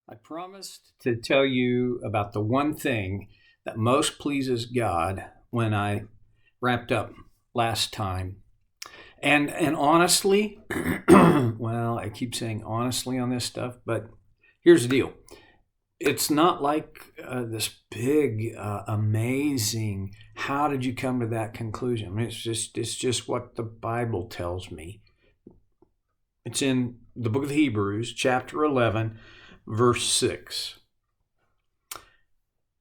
I promised to tell you about the one thing that most pleases God when I wrapped up last time. And honestly, well, I keep saying honestly on this stuff, but here's the deal. It's not like this big, amazing. How did you come to that conclusion? I mean, it's just what the Bible tells me. It's in the book of Hebrews, chapter 11, verse 6.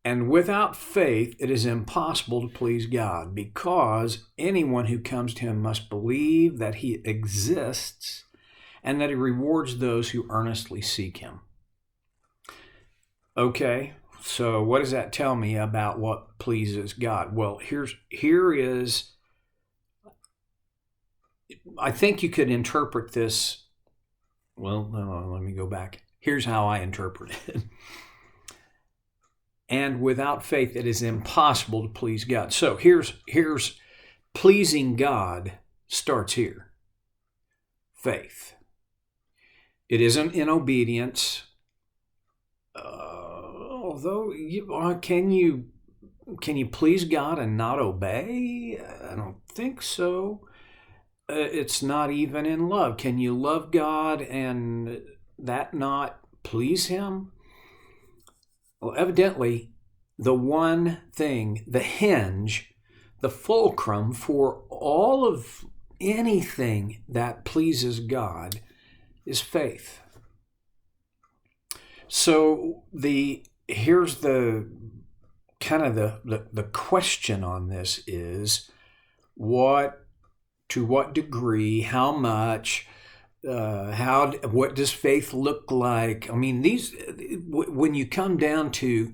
And without faith, it is impossible to please God, because anyone who comes to him must believe that he exists and that he rewards those who earnestly seek him. Okay, so what does that tell me about what pleases God? Well, here is, I think you could interpret this. Well, no, let me go back. Here's how I interpret it. And without faith, it is impossible to please God. So here's pleasing God starts here. Faith. It isn't in obedience. Although, can you please God and not obey? I don't think so. It's not even in love. Can you love God and that not please Him? Well, evidently, the one thing, the hinge, the fulcrum for all of anything that pleases God is faith. So here's the kind of the question on this is to what degree, how much, what does faith look like? I mean, when you come down to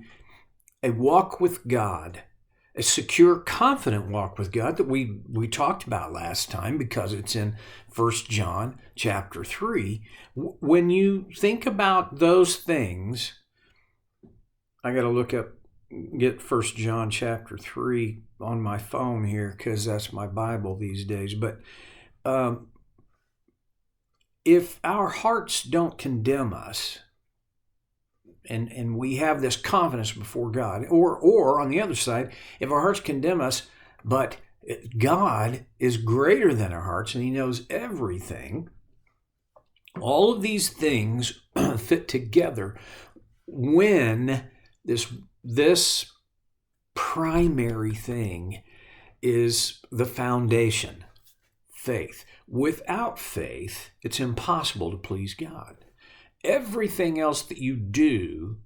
a walk with God, a secure, confident walk with God that we talked about last time, because it's in 1 John chapter 3. When you think about those things, I got to get 1 John chapter 3 on my phone here, because that's my Bible these days. But if our hearts don't condemn us, and we have this confidence before God, or on the other side, if our hearts condemn us, but God is greater than our hearts and He knows everything, all of these things fit together when this primary thing is the foundation, faith. Without faith, it's impossible to please God. Everything else that you do,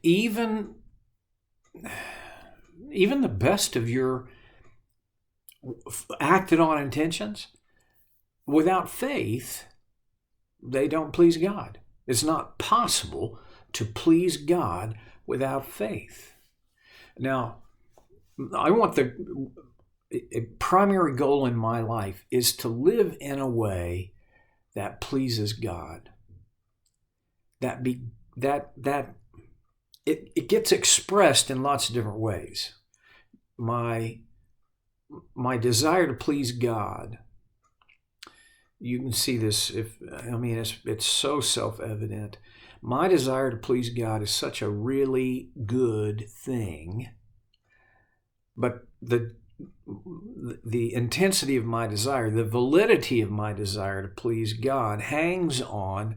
even the best of your acted on intentions, without faith, they don't please God. It's not possible to please God without faith. Now, I want a primary goal in my life is to live in a way that pleases God. It gets expressed in lots of different ways. My desire to please God, you can see this. It's so self-evident. My desire to please God is such a really good thing, but the intensity of my desire, the validity of my desire to please God hangs on,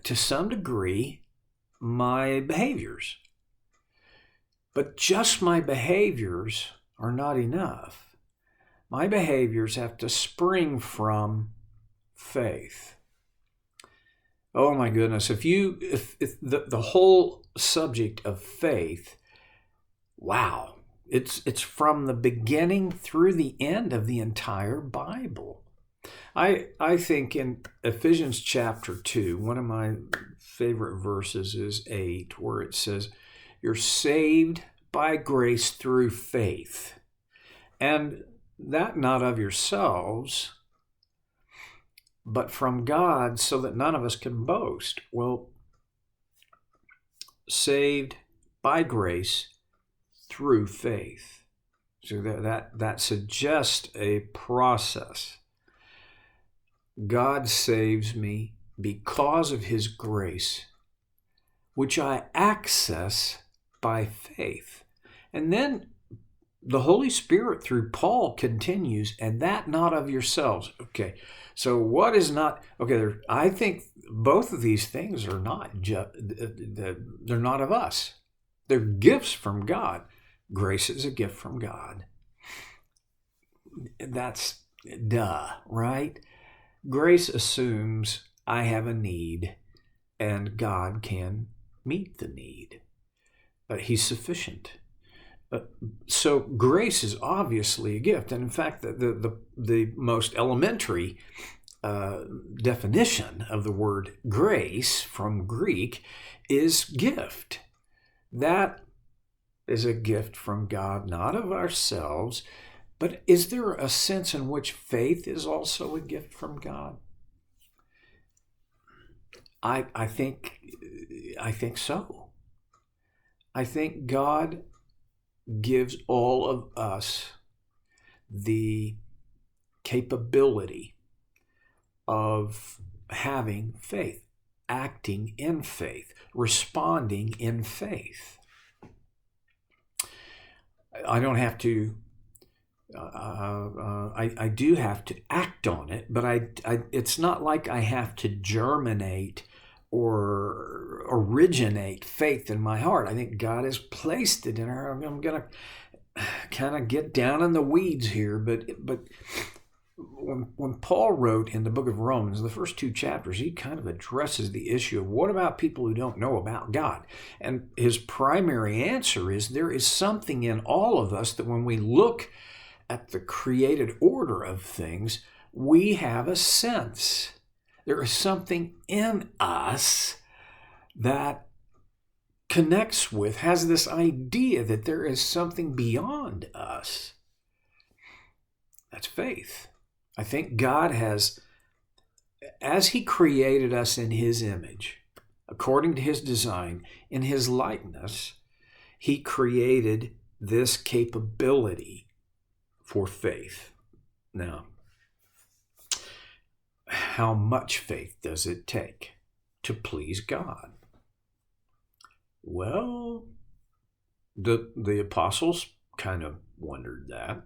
to some degree, my behaviors. But just my behaviors are not enough. My behaviors have to spring from faith. Oh my goodness, if the whole subject of faith, wow, it's from the beginning through the end of the entire Bible. I think in Ephesians chapter 2, one of my favorite verses is 8, where it says, "You're saved by grace through faith, and that not of yourselves, but from God, so that none of us can boast." Well, saved by grace through faith. So that suggests a process. God saves me because of his grace, which I access by faith. And then the Holy Spirit through Paul continues, and that not of yourselves. Okay, so what is not, okay, I think both of these things are not, they're not of us. They're gifts from God. Grace is a gift from God. That's duh, right? Grace assumes I have a need and God can meet the need. He's sufficient. So grace is obviously a gift. And in fact, the most elementary definition of the word grace from Greek is gift. That is a gift from God, not of ourselves. But is there a sense in which faith is also a gift from God? I think so. I think God gives all of us the capability of having faith, acting in faith, responding in faith. I don't have to, I do have to act on it, but it's not like I have to germinate or originate faith in my heart. I think God has placed it in her. I'm going to kind of get down in the weeds here, but when Paul wrote in the book of Romans, the first 2 chapters, he kind of addresses the issue of what about people who don't know about God? And his primary answer is there is something in all of us that when we look at the created order of things, we have a sense. There is something in us that connects with, has this idea that there is something beyond us. That's faith. I think God has, as he created us in his image, according to his design, in his likeness, he created this capability for faith. Now, how much faith does it take to please God? Well, the apostles kind of wondered that.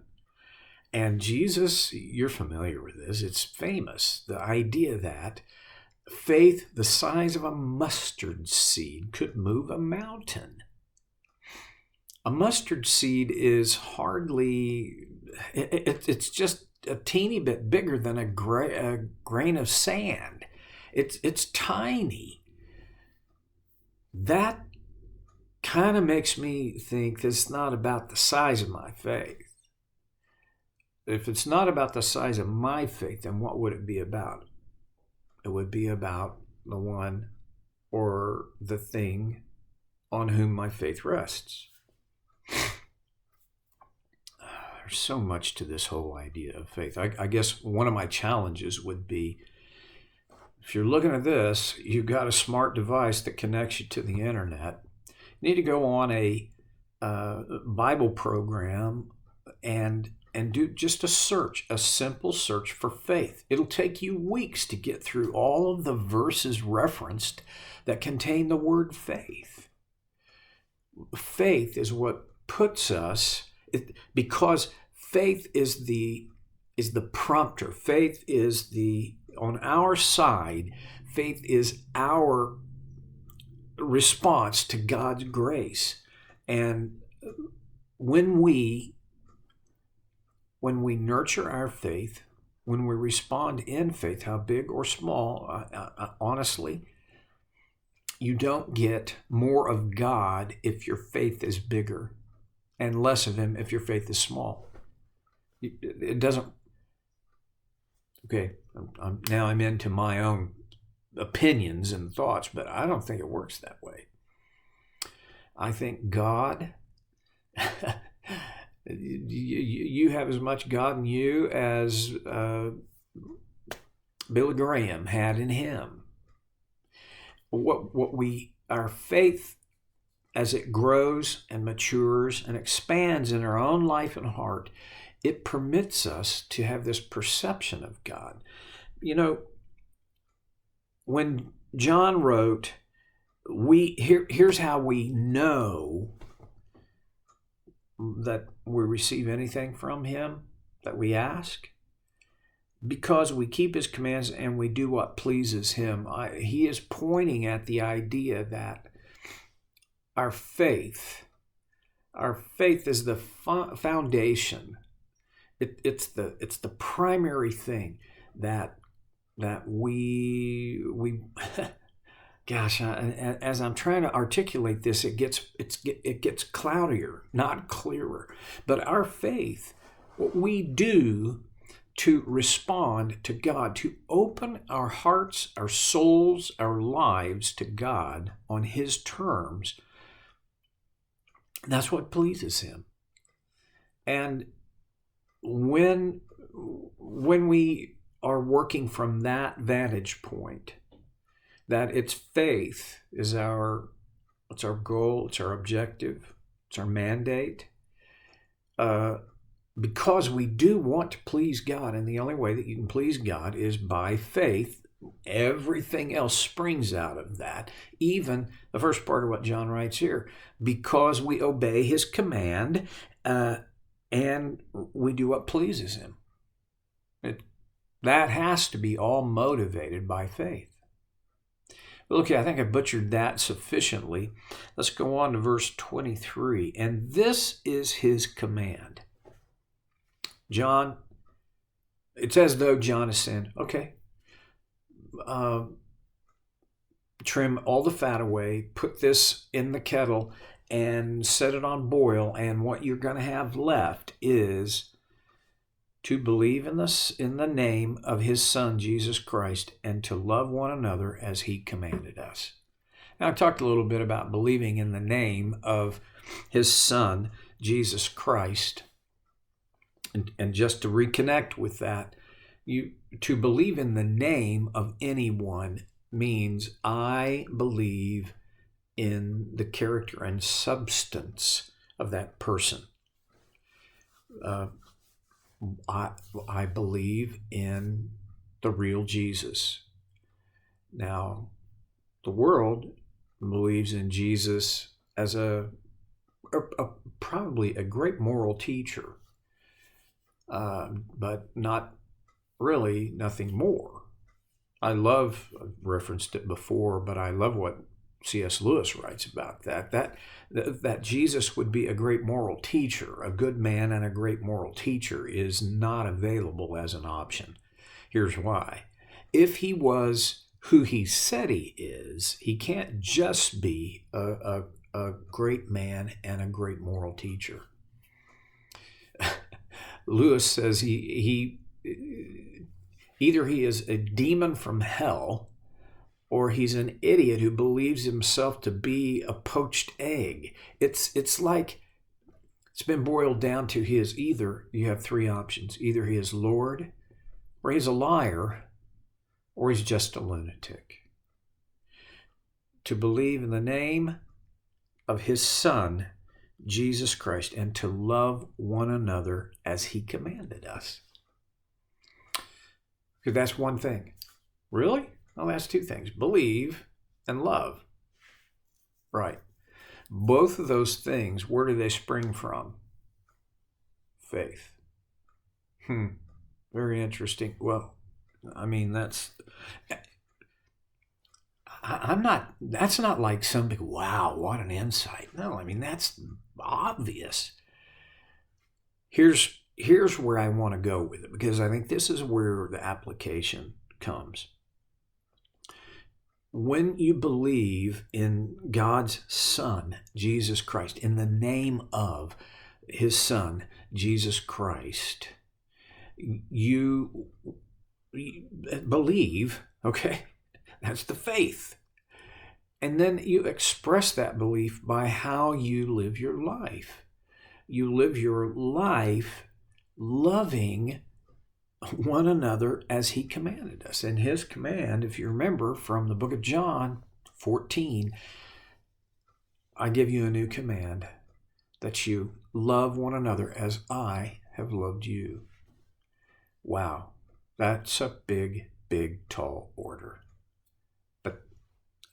And Jesus, you're familiar with this, it's famous, the idea that faith the size of a mustard seed could move a mountain. A mustard seed is hardly, it's just a teeny bit bigger than a grain of sand. It's tiny. That kind of makes me think it's not about the size of my faith. If it's not about the size of my faith, then what would it be about? It would be about the one or the thing on whom my faith rests. There's so much to this whole idea of faith. I guess one of my challenges would be, if you're looking at this, you've got a smart device that connects you to the internet. You need to go on a Bible program and do just a search, a simple search for faith. It'll take you weeks to get through all of the verses referenced that contain the word faith. Faith is what puts us, because faith is the prompter. Faith is on our side. Faith is our response to God's grace. And when we nurture our faith, when we respond in faith, how big or small, honestly, you don't get more of God if your faith is bigger and less of him if your faith is small. It doesn't, okay, now I'm into my own opinions and thoughts, but I don't think it works that way. I think God, you have as much God in you as Billy Graham had in him. Our faith, as it grows and matures and expands in our own life and heart, it permits us to have this perception of God. You know, when John wrote, here's how we know that we receive anything from him that we ask, because we keep his commands and we do what pleases him. He is pointing at the idea that our faith is the foundation. It's the primary thing that we gosh, as I'm trying to articulate this, it gets cloudier, not clearer. But our faith, what we do to respond to God, to open our hearts, our souls, our lives to God on his terms, that's what pleases him. And when we are working from that vantage point, that it's faith is it's our goal, it's our objective, it's our mandate, because we do want to please God, and the only way that you can please God is by faith. Everything else springs out of that. Even the first part of what John writes here, because we obey his command and we do what pleases him. That has to be all motivated by faith. Okay, I think I butchered that sufficiently. Let's go on to verse 23. And this is his command. John, it's as though John is saying, okay, trim all the fat away, put this in the kettle and set it on boil, and what you're going to have left is to believe in the name of his Son, Jesus Christ, and to love one another as he commanded us. Now, I talked a little bit about believing in the name of his Son, Jesus Christ. And just to reconnect with that, to believe in the name of anyone means I believe in the character and substance of that person. I believe in the real Jesus. Now, the world believes in Jesus as probably a great moral teacher, but not really nothing more. I've referenced it before, but I love what C.S. Lewis writes about that Jesus would be a great moral teacher. A good man and a great moral teacher is not available as an option. Here's why. If he was who he said he is, he can't just be a great man and a great moral teacher. Lewis says he either he is a demon from hell, or he's an idiot who believes himself to be a poached egg. It's like it's been boiled down to you have three options. Either he is Lord, or he's a liar, or he's just a lunatic. To believe in the name of his Son, Jesus Christ, and to love one another as he commanded us. Because that's one thing. Really? Well, that's two things. Believe and love. Right. Both of those things, where do they spring from? Faith. Very interesting. Well, I mean, that's not like some big, wow, what an insight. No, I mean, that's obvious. Here's where I want to go with it, because I think this is where the application comes. When you believe in God's Son, Jesus Christ, in the name of his Son, Jesus Christ, you believe, okay? That's the faith. And then you express that belief by how you live your life. You live your life loving one another as he commanded us. And his command, if you remember from the book of John 14, I give you a new command, that you love one another as I have loved you. Wow, that's a big, big, tall order.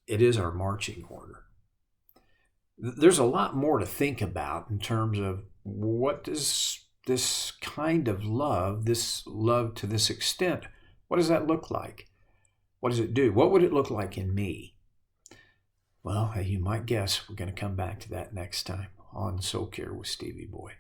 It is our marching order. There's a lot more to think about in terms of what does this kind of love, this love to this extent, what does that look like? What does it do? What would it look like in me? Well, you might guess we're going to come back to that next time on Soul Care with Stevie Boy.